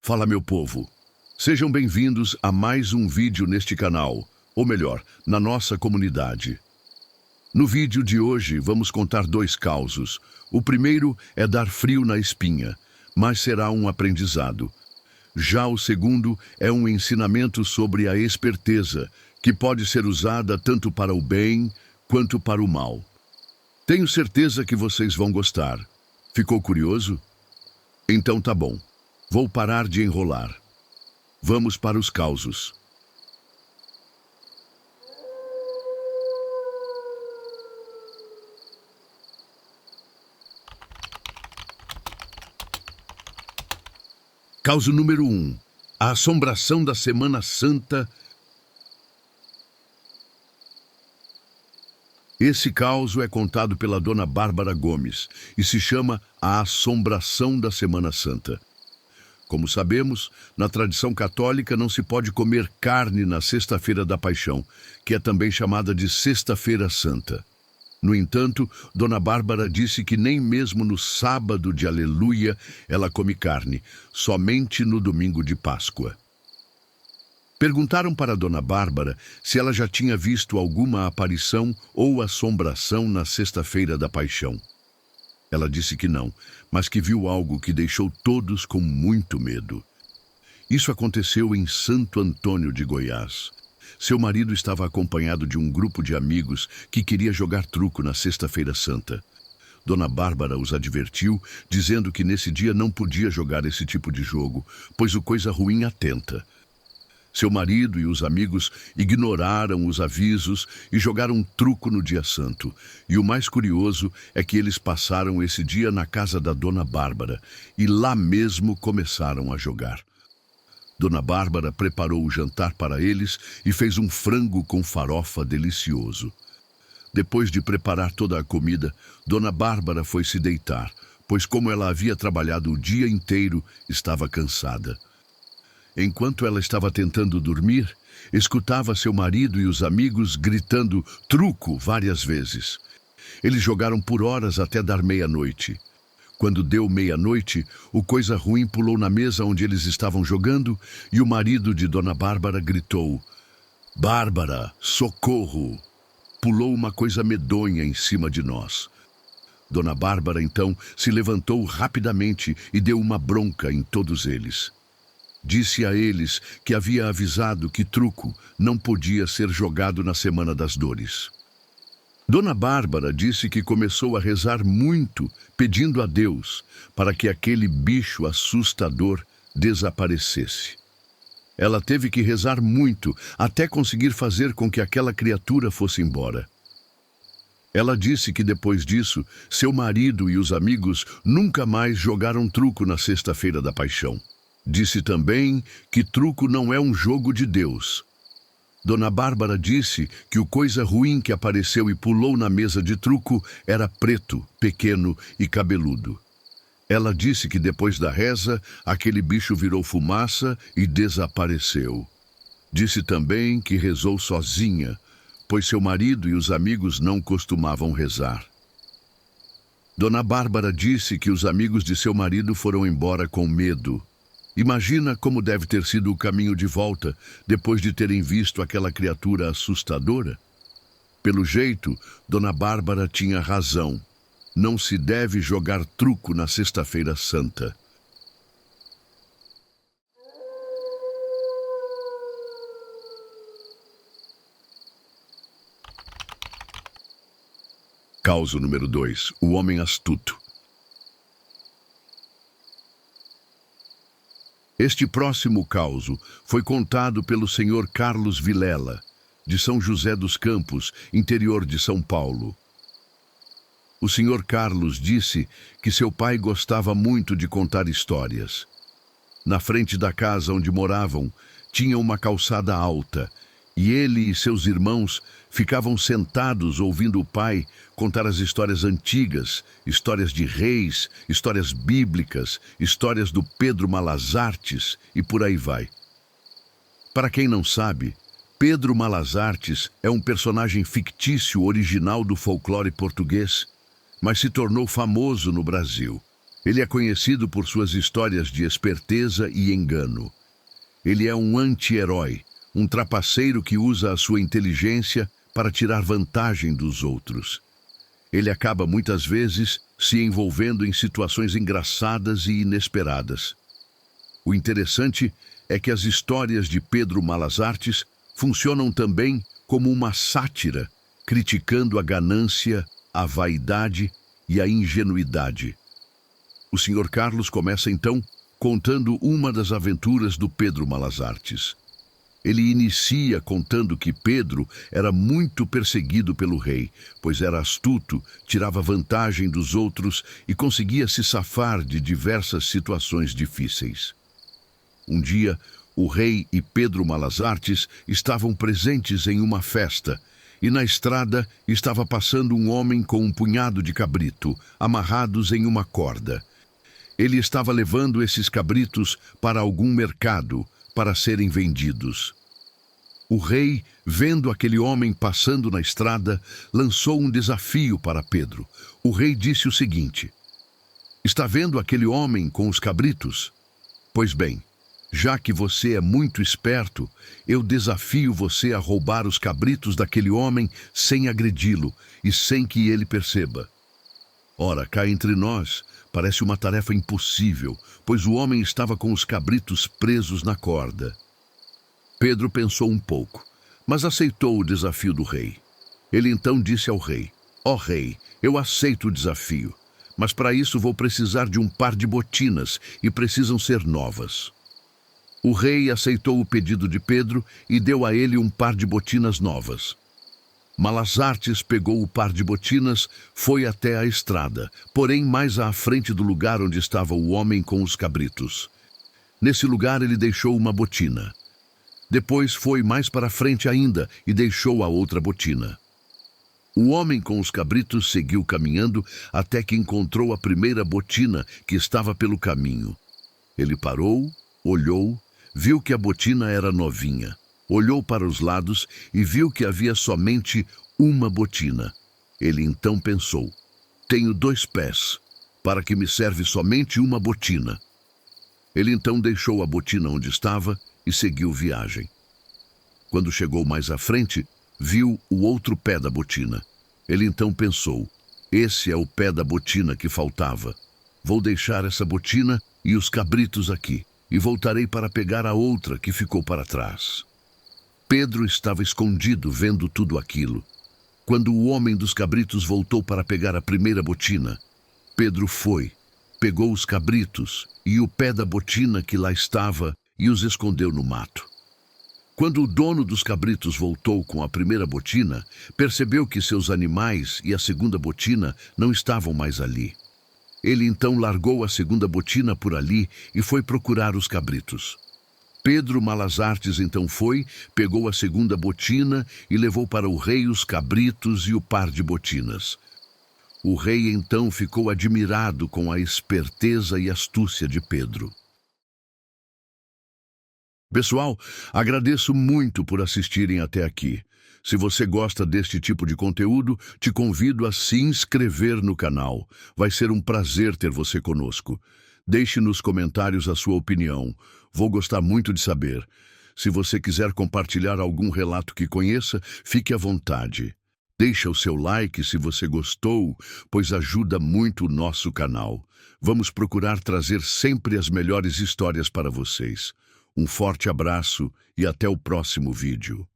Fala, meu povo. Sejam bem-vindos a mais um vídeo neste canal, ou melhor, na nossa comunidade. No vídeo de hoje vamos contar dois causos. O primeiro é dar frio na espinha, mas será um aprendizado. Já o segundo é um ensinamento sobre a esperteza, que pode ser usada tanto para o bem quanto para o mal. Tenho certeza que vocês vão gostar. Ficou curioso? Então tá bom. Vou parar de enrolar. Vamos para os causos. Causo número 1. A assombração da Semana Santa. Esse causo é contado pela Dona Bárbara Gomes e se chama A Assombração da Semana Santa. Como sabemos, na tradição católica não se pode comer carne na Sexta-feira da Paixão, que é também chamada de Sexta-feira Santa. No entanto, Dona Bárbara disse que nem mesmo no sábado de Aleluia ela come carne, somente no domingo de Páscoa. Perguntaram para Dona Bárbara se ela já tinha visto alguma aparição ou assombração na Sexta-feira da Paixão. Ela disse que não, mas que viu algo que deixou todos com muito medo. Isso aconteceu em Santo Antônio de Goiás. Seu marido estava acompanhado de um grupo de amigos que queria jogar truco na Sexta-feira Santa. Dona Bárbara os advertiu, dizendo que nesse dia não podia jogar esse tipo de jogo, pois o coisa ruim atenta. Seu marido e os amigos ignoraram os avisos e jogaram truco no dia santo. E o mais curioso é que eles passaram esse dia na casa da Dona Bárbara e lá mesmo começaram a jogar. Dona Bárbara preparou o jantar para eles e fez um frango com farofa delicioso. Depois de preparar toda a comida, Dona Bárbara foi se deitar, pois como ela havia trabalhado o dia inteiro, estava cansada. Enquanto ela estava tentando dormir, escutava seu marido e os amigos gritando truco várias vezes. Eles jogaram por horas até dar meia-noite. Quando deu meia-noite, o coisa ruim pulou na mesa onde eles estavam jogando e o marido de Dona Bárbara gritou: "Bárbara, socorro!" Pulou uma coisa medonha em cima de nós. Dona Bárbara, então, se levantou rapidamente e deu uma bronca em todos eles. Disse a eles que havia avisado que truco não podia ser jogado na Semana das Dores. Dona Bárbara disse que começou a rezar muito, pedindo a Deus para que aquele bicho assustador desaparecesse. Ela teve que rezar muito até conseguir fazer com que aquela criatura fosse embora. Ela disse que depois disso, seu marido e os amigos nunca mais jogaram truco na Sexta-feira da Paixão. Disse também que truco não é um jogo de Deus. Dona Bárbara disse que o coisa ruim que apareceu e pulou na mesa de truco era preto, pequeno e cabeludo. Ela disse que depois da reza, aquele bicho virou fumaça e desapareceu. Disse também que rezou sozinha, pois seu marido e os amigos não costumavam rezar. Dona Bárbara disse que os amigos de seu marido foram embora com medo. Imagina como deve ter sido o caminho de volta depois de terem visto aquela criatura assustadora? Pelo jeito, Dona Bárbara tinha razão. Não se deve jogar truco na Sexta-feira Santa. Causo número 2. O homem astuto. Este próximo causo foi contado pelo senhor Carlos Vilela, de São José dos Campos, interior de São Paulo. O senhor Carlos disse que seu pai gostava muito de contar histórias. Na frente da casa onde moravam, tinha uma calçada alta, e ele e seus irmãos ficavam sentados ouvindo o pai contar as histórias antigas, histórias de reis, histórias bíblicas, histórias do Pedro Malas Artes e por aí vai. Para quem não sabe, Pedro Malas Artes é um personagem fictício original do folclore português, mas se tornou famoso no Brasil. Ele é conhecido por suas histórias de esperteza e engano. Ele é um anti-herói, um trapaceiro que usa a sua inteligência para tirar vantagem dos outros. Ele acaba muitas vezes se envolvendo em situações engraçadas e inesperadas. O interessante é que as histórias de Pedro Malas Artes funcionam também como uma sátira, criticando a ganância, a vaidade e a ingenuidade. O Sr. Carlos começa então contando uma das aventuras do Pedro Malas Artes. Ele inicia contando que Pedro era muito perseguido pelo rei, pois era astuto, tirava vantagem dos outros e conseguia se safar de diversas situações difíceis. Um dia, o rei e Pedro Malas Artes estavam presentes em uma festa, e na estrada estava passando um homem com um punhado de cabrito, amarrados em uma corda. Ele estava levando esses cabritos para algum mercado, para serem vendidos. O rei, vendo aquele homem passando na estrada, lançou um desafio para Pedro. O rei disse o seguinte: "Está vendo aquele homem com os cabritos? Pois bem, já que você é muito esperto, eu desafio você a roubar os cabritos daquele homem sem agredi-lo e sem que ele perceba." Ora, cá entre nós, parece uma tarefa impossível, pois o homem estava com os cabritos presos na corda. Pedro pensou um pouco, mas aceitou o desafio do rei. Ele então disse ao rei: "Ó rei, eu aceito o desafio, mas para isso vou precisar de um par de botinas e precisam ser novas." O rei aceitou o pedido de Pedro e deu a ele um par de botinas novas. Malas Artes pegou o par de botinas, foi até a estrada, porém mais à frente do lugar onde estava o homem com os cabritos. Nesse lugar ele deixou uma botina. Depois foi mais para frente ainda e deixou a outra botina. O homem com os cabritos seguiu caminhando até que encontrou a primeira botina que estava pelo caminho. Ele parou, olhou, viu que a botina era novinha. Olhou para os lados e viu que havia somente uma botina. Ele então pensou: "Tenho 2 pés, para que me serve somente uma botina." Ele então deixou a botina onde estava e seguiu viagem. Quando chegou mais à frente, viu o outro pé da botina. Ele então pensou: "Esse é o pé da botina que faltava. Vou deixar essa botina e os cabritos aqui, e voltarei para pegar a outra que ficou para trás." Pedro estava escondido vendo tudo aquilo. Quando o homem dos cabritos voltou para pegar a primeira botina, Pedro foi, pegou os cabritos e o pé da botina que lá estava e os escondeu no mato. Quando o dono dos cabritos voltou com a primeira botina, percebeu que seus animais e a segunda botina não estavam mais ali. Ele então largou a segunda botina por ali e foi procurar os cabritos. Pedro Malas Artes então foi, pegou a segunda botina e levou para o rei os cabritos e o par de botinas. O rei então ficou admirado com a esperteza e astúcia de Pedro. Pessoal, agradeço muito por assistirem até aqui. Se você gosta deste tipo de conteúdo, te convido a se inscrever no canal. Vai ser um prazer ter você conosco. Deixe nos comentários a sua opinião. Vou gostar muito de saber. Se você quiser compartilhar algum relato que conheça, fique à vontade. Deixa o seu like se você gostou, pois ajuda muito o nosso canal. Vamos procurar trazer sempre as melhores histórias para vocês. Um forte abraço e até o próximo vídeo.